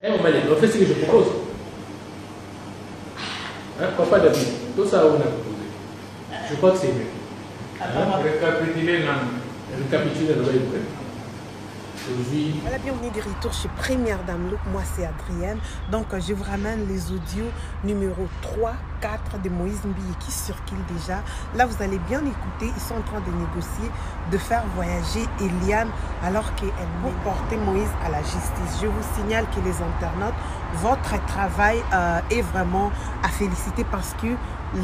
On fait ce que je propose. Hein, papa David, tout ça on a proposé. Je crois que c'est mieux. Récapituler le Voilà, bienvenue de retour chez Première Dame Look. Moi c'est Adrienne. Donc je vous ramène les audios numéro 3, 4 de Moïse Mbille qui circulent déjà. Là vous allez bien écouter. Ils sont en train de négocier, de faire voyager Eliane alors qu'elle veut porter Moïse à la justice. Je vous signale que les internautes, votre travail est vraiment à féliciter parce que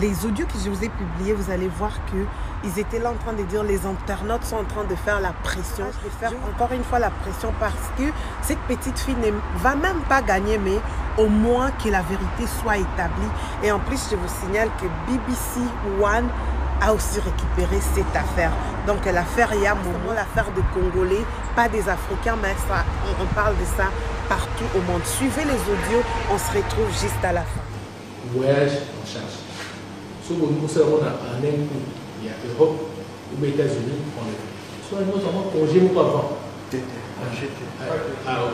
les audios que je vous ai publiés, vous allez voir qu'ils étaient là en train de dire les internautes sont en train de faire la pression. Je vais faire encore une fois la pression parce que cette petite fille ne va même pas gagner, mais au moins que la vérité soit établie. Et en plus, je vous signale que BBC One a aussi récupéré cette affaire. Donc l'affaire Yamomo, l'affaire des Congolais, pas des Africains, mais ça, on parle de ça partout au monde. Suivez les audios, on se retrouve juste à la fin. Voyage en charge. Soit nous serons en un coup, il y a Europe ou les États-Unis, on est. Soit nous avons congé ou pas avant.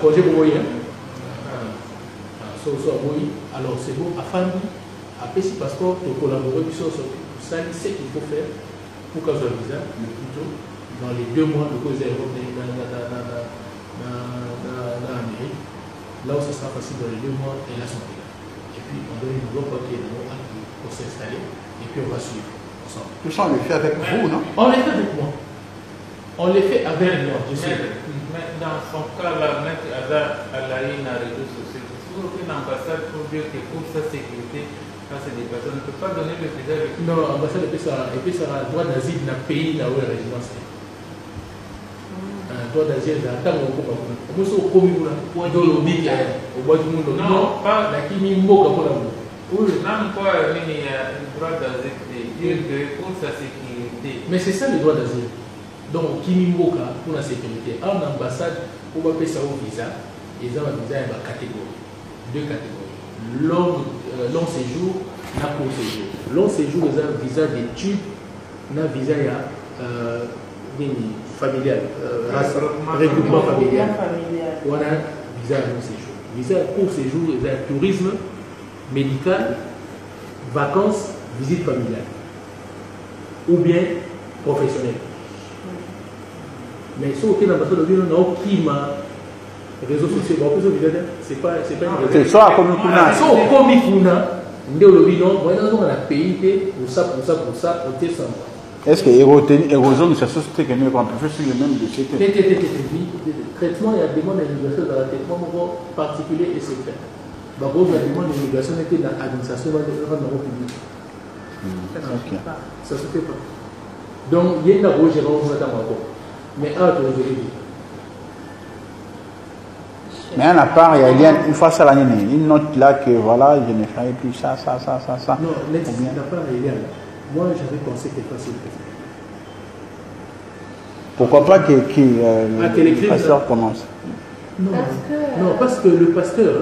Congé pour moi. Alors c'est bon, afin de après si passeport, de collaborer, puis sur ça, c'est ce qu'il faut faire pour qu'on soit visa le plus tôt, dans les 2 mois de cause européenne dans l'Amérique. Là où ce sera facile dans les 2 mois, et là, sont là. Et puis on donne une nouveau papier pour s'installer. Et puis on va suivre ensemble. Tout ça, on le fait avec vous, non? On les fait avec moi. On les fait avec moi, je sais. Mais dans son cas, là, M. Ada Alaï n'a réseaux sociaux. C'est toujours une ambassade pour dire que pour sa sécurité, quand c'est des personnes, on ne peut pas donner le visa avec. Non, l'ambassade, et puis ça a un droit d'asile dans le pays là où la résidence est. Un droit d'asile dans le temps où on peut se communiquer au bois du monde. Non, pas la qui m'y moque pour la boue. Oui, même quoi, il y a un droit d'asile dire que pour sa sécurité. Mais c'est ça le droit d'asile. Donc, qui m'imboka pour la sécurité. En ambassade, on va payer ça au visa. Et ça va visa une catégorie. 2 catégories. Long séjour, na court séjour. Long séjour, ils ont un visa d'études, un visa familial, regroupement familial. On a un visa long séjour. Visa court séjour, ils ont un tourisme médical, vacances, visite familiale. Ou bien professionnel. Mais ce qui est dans les réseaux sociaux, c'est pas une c'est ça comme nous connaissons. C'est comme il faut, on a payé pour ça, on descend. Est-ce que l'érosion de cette société que nous avons fait sur le même dossier? Traitement, il y a des demandes d'immigration dans le traitement particulier et c'est fait. La demande d'immigration était dans l'administration de l'Europe publique. Ça ne se fait pas. Donc, il y a une approche mais mais à la part, il y a une fois ça l'année, une note là que voilà, je ne ferai plus ça. Non, la part, moi j'avais pensé que c'était facile. Pourquoi pas que le pasteur commence? Non, parce que le pasteur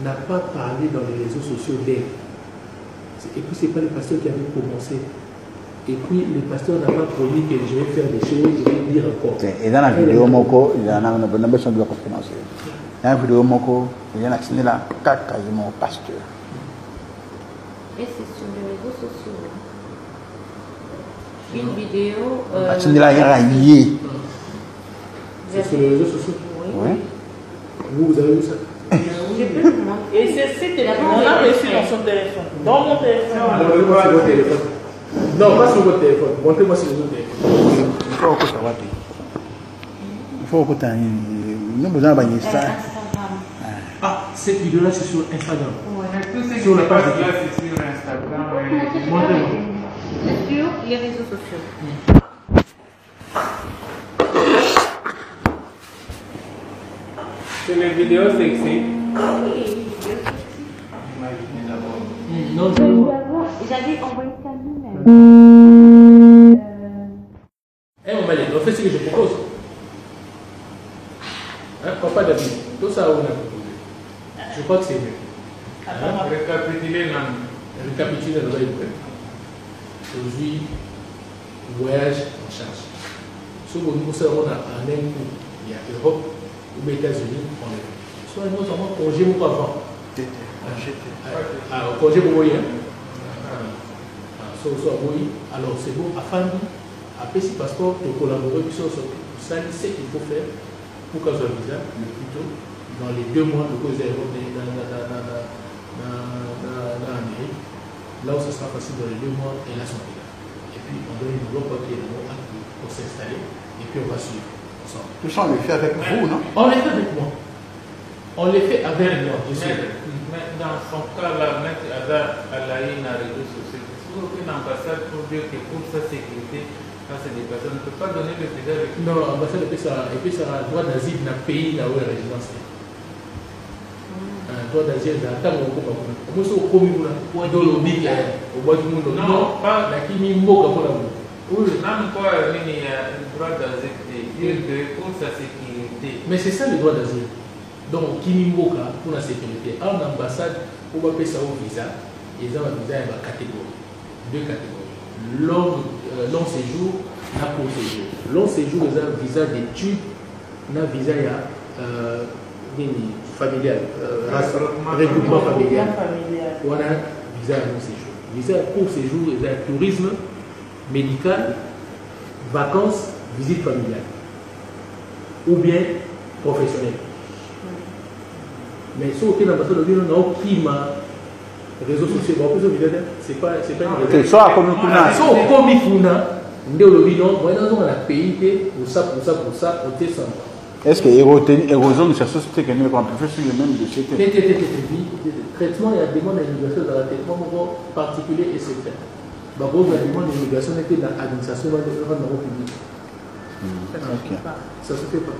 n'a pas parlé dans les réseaux sociaux d'aide. Et puis c'est pas le pasteur qui avait commencé. Et puis le pasteur n'a pas promis que je vais faire des choses, je vais dire encore. Et dans la vidéo, il y a une besoin de conférence. Dans la vidéo, il y a quasiment au pasteur. Et c'est sur les réseaux sociaux. Une vidéo. C'est sur les réseaux sociaux? Oui. Vous avez vu ça? Et c'est on a reçu dans son téléphone. Dans mon téléphone. Montrez-moi sur votre téléphone. Non, pas sur votre téléphone. Montrez-moi sur votre téléphone. Il faut que tu aies nous besoin de ça. Ah, cette vidéo-là, c'est sur Instagram. Oui, sur la page de c'est sur Instagram. Montrez-moi. C'est sur les réseaux sociaux. C'est les vidéos sexy. Oui, Imaginez d'abord. Non, j'avais envoyé ça lui-même. On fait ce que je propose. Hein, papa David, tout ça on a proposé. Je crois que c'est mieux. Récapituler le bail. Aujourd'hui, voyage en charge. Soit nous serons en un coup, il y a Europe ou les États-Unis, on est. soit nous avons congé mon avant. Ah, congé pour moi. Alors c'est bon, afin après si passeport de collaborer sur ça, c'est ce qu'il faut faire pour qu'on soit visa le plus tôt dans les 2 mois de cause européenne dans l'Amérique, là où ça sera facile dans les 2 mois et là son là. Et puis on donne une nouveau papier pour s'installer et puis on va suivre ensemble. Tout ça on le fait avec vous, non? On les fait avec moi. On les fait avec moi, je sais. Mais dans son cas là, Maître Ada Alaïna réseaux sociaux, une ambassade pour dire que pour sa sécurité, ça c'est des personnes ne peuvent pas donner le visa avec. Non, l'ambassade et puis ça a droit d'asile dans le pays là où est résidence. Droit d'asile dans le temps où on est au commun là, dans le big au bois du monde. Non, pas la qui m'y moque pour la boue. Oui, non, pas il y a le droit d'asile pour sa sécurité. Mais c'est ça le droit d'asile. Donc, qui m'y moque pour la sécurité. En ambassade, on va payer ça au visa. Et ça, le visa est en catégorie. 2 catégories. Long séjour, na court séjour. Long séjour, c'est un visa d'études, un visa familial, regroupement familial. Voilà, visa long séjour. Visa court séjour, c'est un tourisme médical, vacances, visite familiale. Ou bien professionnel. Mais si aucun ambassade de l'Union n'a aucun réseaux sociaux, c'est pas une C'est ça comme nous connaissons. Si on commis Funa, nous le disons, on a payé pour ça, on descend. est-ce que l'érosion de cette société que nous avons fait sur le même dossier? Traitement, il y a des demandes d'immigration dans le traitement particulier et secret. La demande d'immigration était dans l'administration de l'ordre public. Ça ne se fait pas.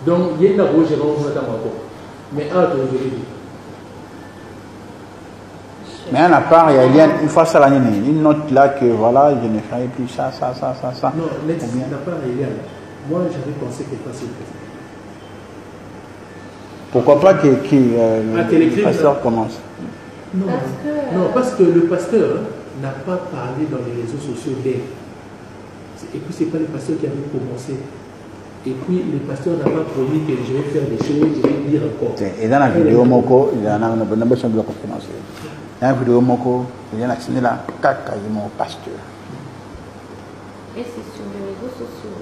Donc, il y a une approche mais mais à part, il y a une fois ça une note là que voilà, je ne ferai plus ça. Non, n'a pas réel. Moi, j'avais pensé que c'est facile. Pourquoi pas que le pasteur commence? Non, parce que le pasteur n'a pas parlé dans les réseaux sociaux d'aide. Et puis, ce n'est pas le pasteur qui avait commencé. Et puis, le pasteur n'a pas promis que je vais faire des choses, je vais dire encore. Et dans la vidéo, Moko, il y a un besoin de bloc financier. Dans la vidéo, Moko, il y a un accident là, quasiment pasteur. Et c'est sur les réseaux sociaux.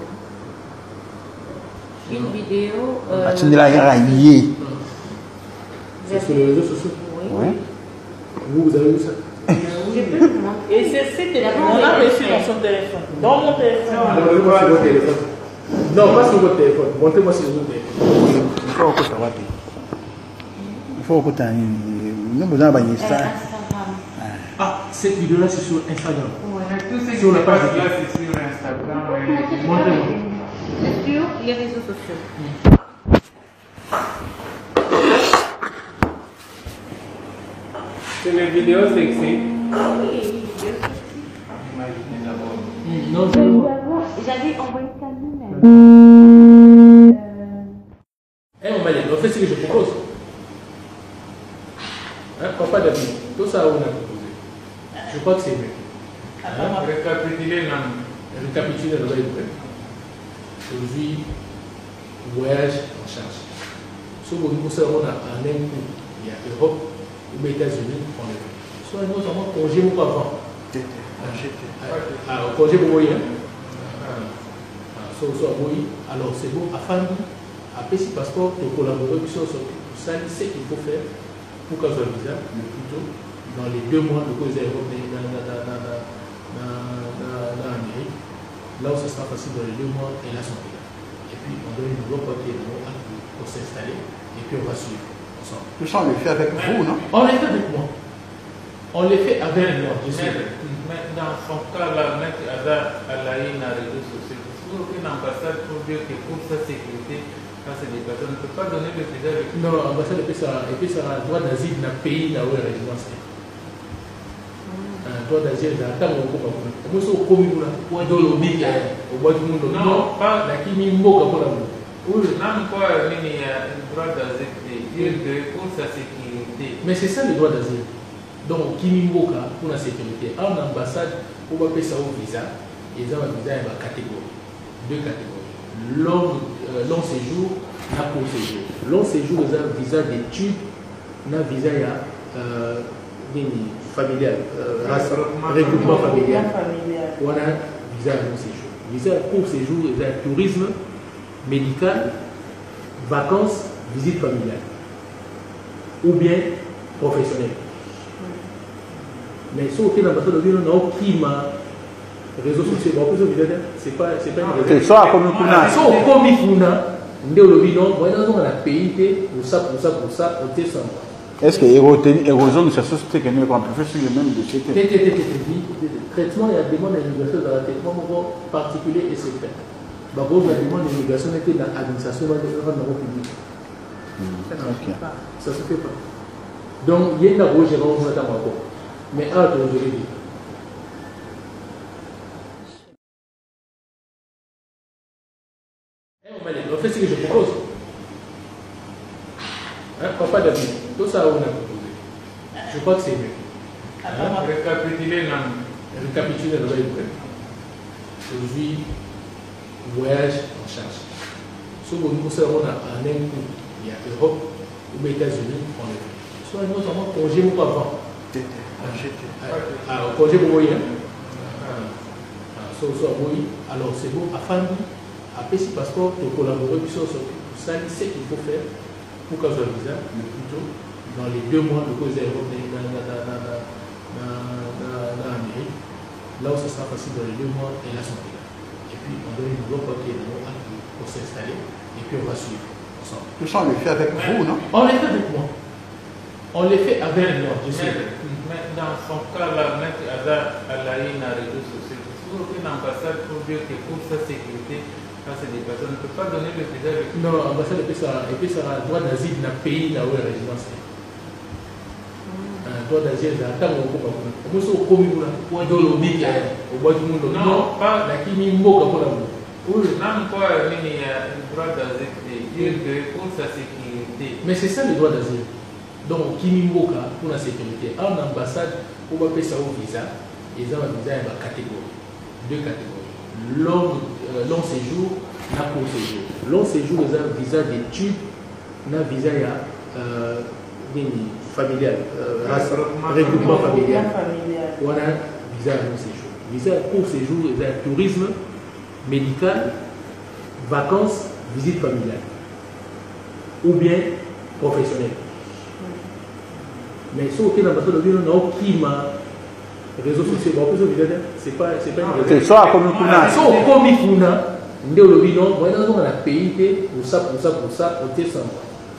Une vidéo. Accident là, il y a un c'est sur les réseaux sociaux? Oui. Vous avez vu ça? Je peux vous montrer. Et c'est on a reçu dans son téléphone. Dans mon téléphone. Montrez-moi sur votre téléphone. Non, pas sur votre téléphone. Montrez-moi sur votre téléphone. Il faut que tu aies nous avons besoin de ça. Ah, cette vidéo-là, c'est sur Instagram. Ouais, tout ce qui Sur la page là, c'est sur Instagram. Montrez-moi. C'est sur les réseaux sociaux. C'est les vidéos sexy. Oui, les vidéos sexy. Imaginez d'abord. Non, J'avais envoyé Camille. on fait ce que je propose. Hein, papa David, tout ça, on a proposé. Je crois que c'est mieux. Récapituler, non. Récapituler le vrai. Aujourd'hui, voyage en charge. Ce que nous savons en un coup, il y a Europe ou les États-Unis, on est. Soit nous avons congé ou avant. Congé pour moi. Alors c'est bon, afin après si passeport de collaborer sur ça, c'est ce qu'il faut faire pour qu'on soit visa le plus tôt dans les 2 mois de cause européenne dans l'Amérique, là où ça sera facile dans les 2 mois et là son là. Et puis on donne une nouveau papier pour s'installer et puis on va suivre ensemble. Tout ça on le fait avec vous, non? On les fait avec moi. On les fait avec moi, je sais. Mais dans son cas là, Maître Ada Alaïna réseaux sociaux, une ambassade pour dire que pour sa sécurité, ça c'est des personnes ne peuvent pas donner le visa avec. Non, l'ambassade et puis ça a droit d'asile dans le pays là où est résidence. Droit d'asile dans le temps où on est au commun là, dans le big au bois du monde. Non, pas la qui m'y moque pour la boue. Oui, non, pas il y a le droit d'asile pour sa sécurité. Mais c'est ça le droit d'asile. Donc, qui m'y moque pour la sécurité. En ambassade, on va payer ça au visa. Et ça, le visa est en catégorie. 2 catégories. Long séjour, na court séjour. Long séjour, ils ont visa d'études, na visa familial, regroupement familial. On a visa long séjour. Visa court séjour, ils ont tourisme, médical, vacances, visite familiale. Ou bien professionnel. Mais ce qui est dans l'ambassade de l'Union, on a aucun réseau social. C'est pas une raison. C'est ça comme nous. Si on commis Funa, on dit au non, on a payé pour ça, on te sent. Est-ce que l'érosion de sa société qui nous fait sur le même dossier? Traitement, il y a demande d'immigration dans le traitement particulier et secret. La demande d'immigration était dans l'administration de l'ordre public. Ça ne se fait pas. Donc, il y a une grosse gérance encore. Mais un, je l'ai dit. On fait ce que je propose. Hein, papa David, tout ça on a proposé. Je crois que c'est mieux. Récapituler non. Récapituler le vrai. Aujourd'hui, voyage en charge. Ce que nous savons en un coup, il y a Europe ou les États-Unis, on le fait. Soit nous avons congé ou pas avant. Congé pour voyer. Alors c'est bon, à famille. Après, si passeport, tu collaborer sur ça, ce qu'il faut faire pour qu'on soit visa, mais plutôt dans les 2 mois de cause européenne dans l'Amérique, là où ce sera facile dans les 2 mois, et là, sont là. Et puis, on donne une nouveau papier pour s'installer, et puis on va suivre ensemble. Tout ça, on le fait avec vous, non? On les fait avec moi. On les fait avec moi, je sais. Mais dans son cas, là, Maître Ada Alaï n'a réseaux sociaux. Si vous avez une ambassade pour dire que pour sa sécurité, c'est des personnes ne peuvent pas donner le visa. Non, l'ambassade et puis ça a droit d'asile dans le pays là où la résidence est. Droit d'asile dans le temps où on peut au commun là, au bois du monde. Non, pas la qui m'y moque pour la boue. Oui, non, pas il y a le droit d'asile pour sa sécurité. Mais c'est ça le droit d'asile. Donc, qui m'y moque pour la sécurité. En ambassade, on va payer ça au visa. Ils ont un visa en catégorie. 2 catégories. Long séjour, na court séjour. Long séjour, ils ont un visa d'études, na visa familial, regroupement familial. On a visa long séjour. Visa court séjour, ils ont tourisme, médical, vacances, visite familiale. Ou bien professionnel. Mais ce qui est dans l'ambassade de l'Union, on a aucun réseaux sociaux, c'est pas une raison. C'est ça comme nous. Si on commis Funa, on dit au non, on a payé pour ça, on te sent.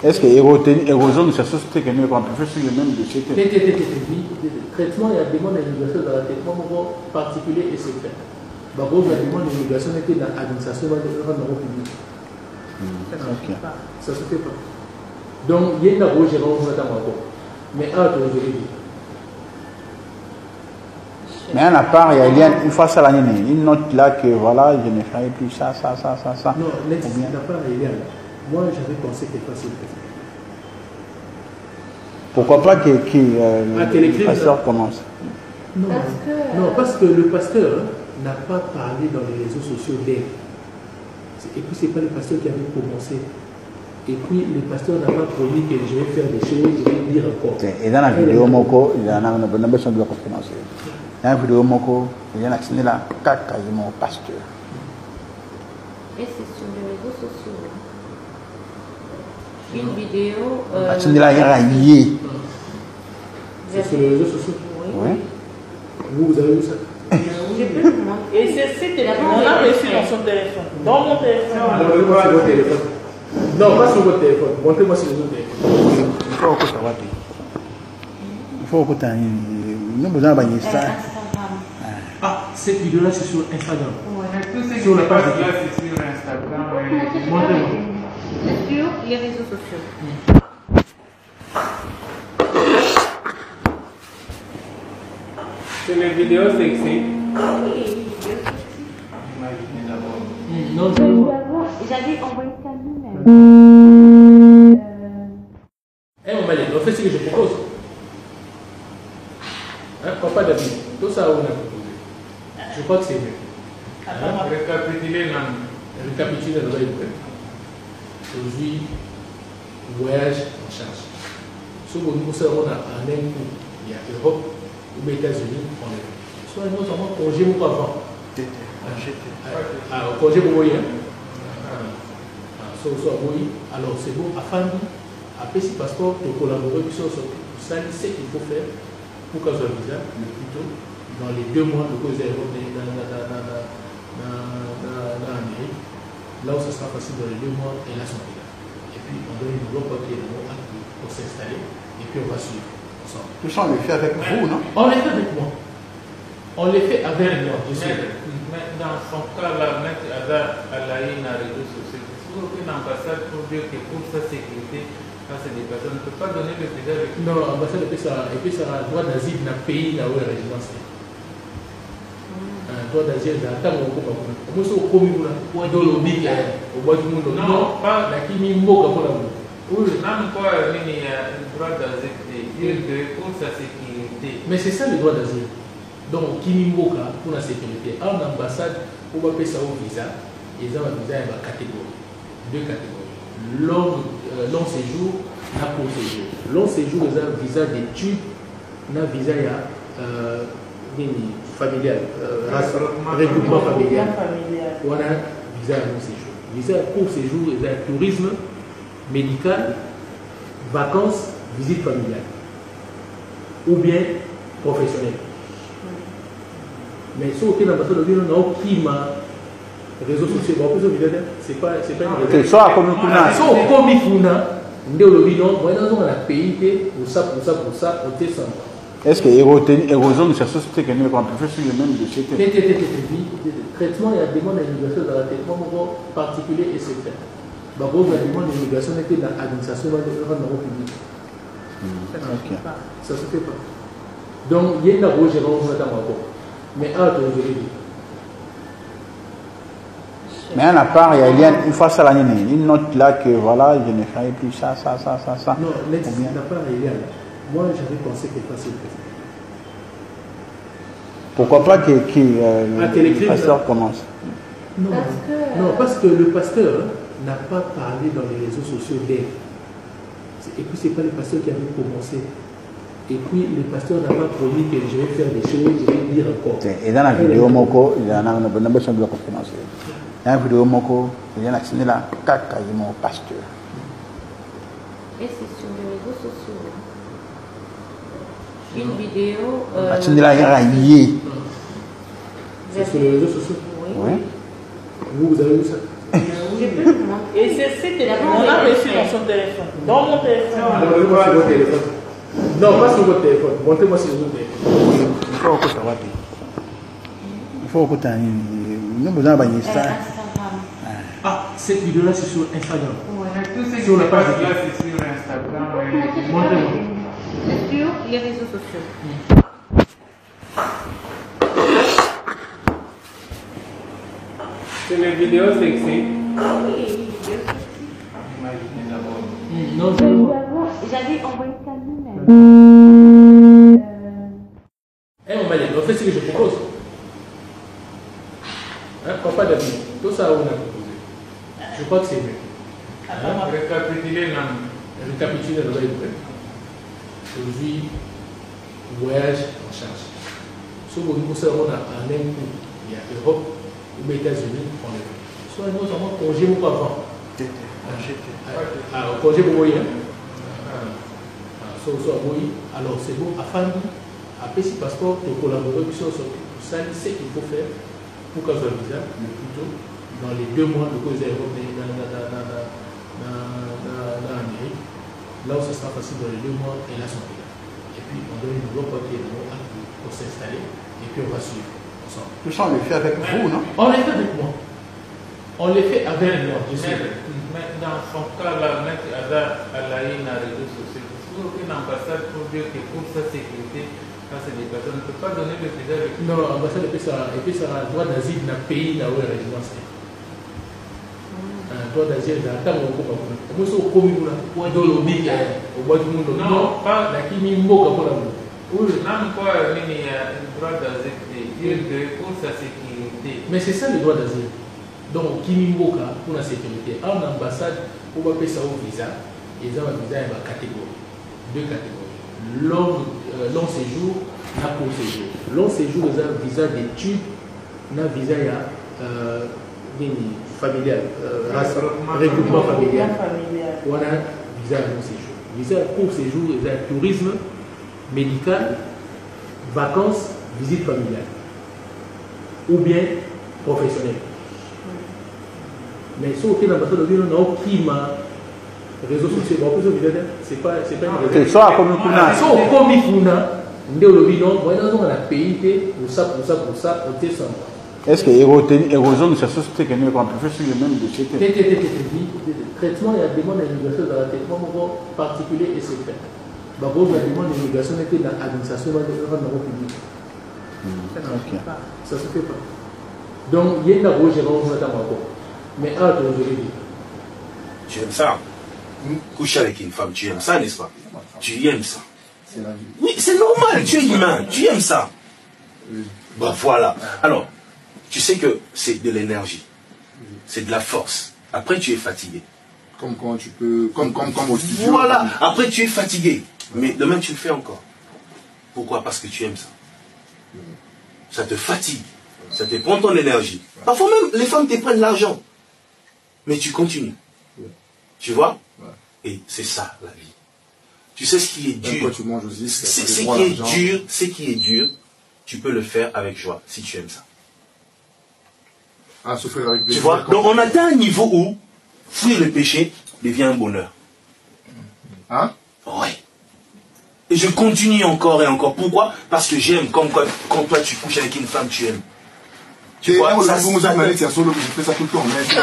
Est-ce que l'érosion de sa société qui nous fait sur le même dossier? Traitement, il y a demande d'immigration dans le traitement particulier et secret. La demande d'immigration était dans l'administration de l'ordre public. Ça ne se fait pas. Donc, il y a une grosse gérance encore. Mais un, je l'ai dit. Mais à part, il y a une fois ça l'année, une note là que voilà, je ne ferai plus ça. Non, la part il y a là. Moi, j'avais pensé que c'était facile. Pourquoi pas que le pasteur commence? Non, parce que le pasteur n'a pas parlé dans les réseaux sociaux d'aide. Et puis, ce n'est pas le pasteur qui avait commencé. Et puis, le pasteur n'a pas promis que je vais faire des choses, je vais dire encore. Et dans la vidéo, Moko, il y a une besoin de financer. Dans la vidéo, Moko, il y a un accident là, quasiment pasteur. Et c'est sur les réseaux sociaux. Une vidéo. Accident là, il y a lié. C'est sur les réseaux sociaux? Oui. Vous avez vu ça? Et c'est on a reçu dans son téléphone. Dans mon téléphone. Montrez-moi sur votre téléphone. Non, pas sur votre téléphone. Montrez-moi sur les autres téléphones. Il faut que ça va. Il faut que tu aies une besoin de ça. Ah, cette vidéo-là, c'est sur Instagram. Tout Sur la page de c'est sur Instagram. Montrez-moi. C'est sur les réseaux sociaux. C'est les vidéos sexy. Oui, Imaginez d'abord. Non, j'avais envoyé ça lui-même. on fait ce que je propose. Hein, papa David, tout ça on a proposé. Je crois que c'est mieux. Récapituler non. Récapituler le vrai. aujourd'hui voyage en charge. Ce que nous savons on a un même coup, il y a Europe ou les États-Unis, on est. Soit nous avons congé ou pas avant. Congé pour voyer. Alors c'est bon, à fin après si passeport, de collaborer sur ça, ce qu'il faut faire pour qu'on soit visa, le plus tôt, dans les 2 mois de cause européenne dans l'Amérique, là où ça sera facile dans les 2 mois, et là son visa. Et puis on donne une nouveau papier pour s'installer, et puis on va suivre ensemble. Tout ça, on le fait avec vous, non? On les fait avec moi. On les fait avec moi, je sais. Mais dans son cas, là, M. Ada Alaï n'a réseaux sociaux. Est-ce qu'une ambassade pour dire que pour sa sécurité, c'est des personnes ne peut pas donner le visa avec. Non, l'ambassade et puis ça a droit d'asile dans le pays là où la résidence est. Droit d'asile dans le temps où on est au commun dans le big au bois du monde. Non, pas la qui m'y moque pour la boue. Oui, même quoi, il y a le droit d'asile pour sa sécurité. Mais c'est ça le droit d'asile. Donc, qui m'y moque pour la sécurité. En ambassade, on va payer ça au visa. Et ça va visa en catégorie. 2 catégories. Long séjour, na court séjour. Long séjour, ils ont un visa d'études, un visa familial, regroupement familial. On a un visa long séjour. Visa court séjour, ils ont un tourisme médical, vacances, visite familiale. Ou bien professionnel. Mais ce qui est dans l'ambassade, on a aucun réseaux sociaux, c'est pas une C'est ça comme nous. C'est au comique, on a payé pour ça, on descend. Est-ce que l'érosion de cette société qui est sur le même dossier? Traitement, il y a des demandes d'immigration dans le traitement particulier et secret. La demande d'immigration était dans l'administration de l'ordre public. Ça ne se fait pas. Donc, il y a une grosse gérance encore. Mais aujourd'hui, mais à part, il y a une fois ça l'année, une note là que voilà, je ne ferai plus ça. Non, la part, il y a là. Moi, j'avais pensé qu'elle passait le président. Pourquoi pas que le pasteur commence? Non, parce que le pasteur n'a pas parlé dans les réseaux sociaux d'aide. Et puis, ce n'est pas le pasteur qui avait commencé. Et puis, le pasteur n'a pas promis que je vais faire des choses, je vais dire encore. Et dans la vidéo, Moko, il y a un besoin de conférence. Dans la vidéo, Moko, il y a un accident là, quasiment pasteur. Et c'est sur les réseaux sociaux. Une vidéo. Accident là, il y a un c'est sur les réseaux sociaux? Oui. Vous avez vu ça? Je peux vous montrer. Et c'est on a reçu dans son téléphone. Dans mon téléphone. Montrez-moi sur votre téléphone. Non, pas sur votre téléphone. Montrez-moi sur votre téléphone. Il faut que nous avons besoin de ça. Ah, cette vidéo-là, c'est sur Instagram. Tout ce qui Sur la se page passe de là, c'est sur Instagram. Montrez-moi. C'est sur les réseaux sociaux. C'est les vidéos sexy. Oui, Imaginez d'abord. Non, j'avais envoyé ça nous-mêmes. on m'a dit, on fait ce que je propose. Papa David, tout ça, on a proposé. Je crois que c'est mieux. Récapituler, non. Récapituler, on va y aller. Aujourd'hui, voyage en charge. Ce que nous savons, on a un même coup. Il y a Europe ou les États-Unis, on est. Soit nous avons congé ou pas avant. Congé pour voyer. Alors c'est bon, à fin après si passeport, de collaborer sur ça, ce qu'il faut faire pour qu'on soit visa, le plus tôt, dans les 2 mois de cause européenne dans l'Amérique, là où ça sera facile dans les 2 mois, et là son visa. Et puis on donne une nouveau papier pour s'installer, et puis on va suivre ensemble. Tout ça, on le fait avec vous, non? On les fait avec moi. On les fait avec moi, je sais. Mais dans son cas, là, M. Ada Alaï n'a réseaux sociaux. Est-ce qu'une ambassade pour dire que pour sa sécurité, c'est des personnes ne peut pas donner le visa avec. Non, l'ambassade et puis ça a droit d'asile dans le pays là où la résidence est. Droit d'asile dans le temps où on est au commun dans le big au bois du monde. Non, pas la qui m'y moque pour la boue. Oui, même quoi, il y a le droit d'asile pour sa sécurité. Mais c'est ça le droit d'asile. Donc, qui m'y moque pour la sécurité. En ambassade, on va payer ça au visa, et ça va visa une catégorie, 2 catégories. Long séjour, na court séjour. Long séjour, ils ont visa d'études, na visa familial, regroupement familial. On a visa long séjour. Visa court séjour, ils ont tourisme, médical, vacances, visite familiale. Ou bien professionnel. Mais si on est dans le bateau, on a aucun réseaux sociaux, c'est pas une C'est ça comme nous connaissons. Si on comme il faut, on a payé pour ça, on descend. Est-ce que l'érosion de cette société qui est même de chez traitement, il y a des demandes d'immigration dans le traitement particulier et secret. La demande d'immigration était dans l'administration de l'ordre public. Ça ne se fait pas. Donc, il y a une gauche gérance notamment. Mais un autre, je l'ai dit. Tu aimes ça? Coucher avec une femme, tu aimes ça, n'est-ce pas? Tu aimes ça. C'est la vie. Oui, c'est normal, tu es humain, tu aimes ça. Bah voilà. Alors, tu sais que c'est de l'énergie. C'est de la force. Après, tu es fatigué. Comme quand tu peux. Comme au studio. Voilà. Après, tu es fatigué. Mais demain, tu le fais encore. Pourquoi? Parce que tu aimes ça. Ça te fatigue. Ça te prend ton énergie. Parfois même, les femmes te prennent l'argent. Mais tu continues. Tu vois? Et c'est ça, la vie. Tu sais ce qui est dur. Quand tu manges aussi, ce qui est dur, tu peux le faire avec joie, si tu aimes ça. Ah, se faire avec tu vois? Donc on atteint un niveau où fuir le péché devient un bonheur. Hein? Ouais. Et je continue encore et encore. Pourquoi? Parce que j'aime. Comme quand toi tu couches avec une femme, tu aimes. Tu vois, je fais ça tout le temps. Je suis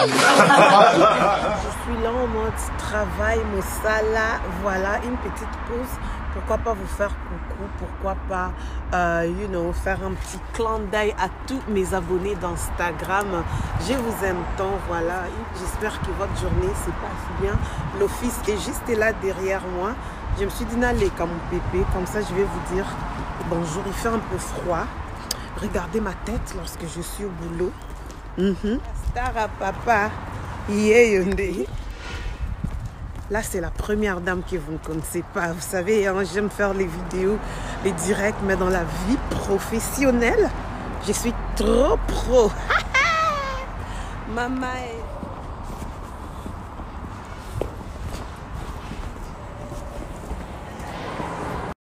là en mode travail, Moussala. Voilà, une petite pause. Pourquoi pas vous faire coucou? Pourquoi pas, faire un petit clin d'œil à tous mes abonnés d'Instagram. Je vous aime tant, voilà. J'espère que votre journée se passe bien. L'office est juste là derrière moi. Je me suis dit, n'allez comme mon pépé. Comme ça, je vais vous dire bonjour. Il fait un peu froid. Regardez ma tête lorsque je suis au boulot. Star à papa. Yeah, là, c'est la première dame que vous ne connaissez pas. Vous savez, hein, j'aime faire les vidéos, les directs, mais dans la vie professionnelle, je suis trop pro. Maman est...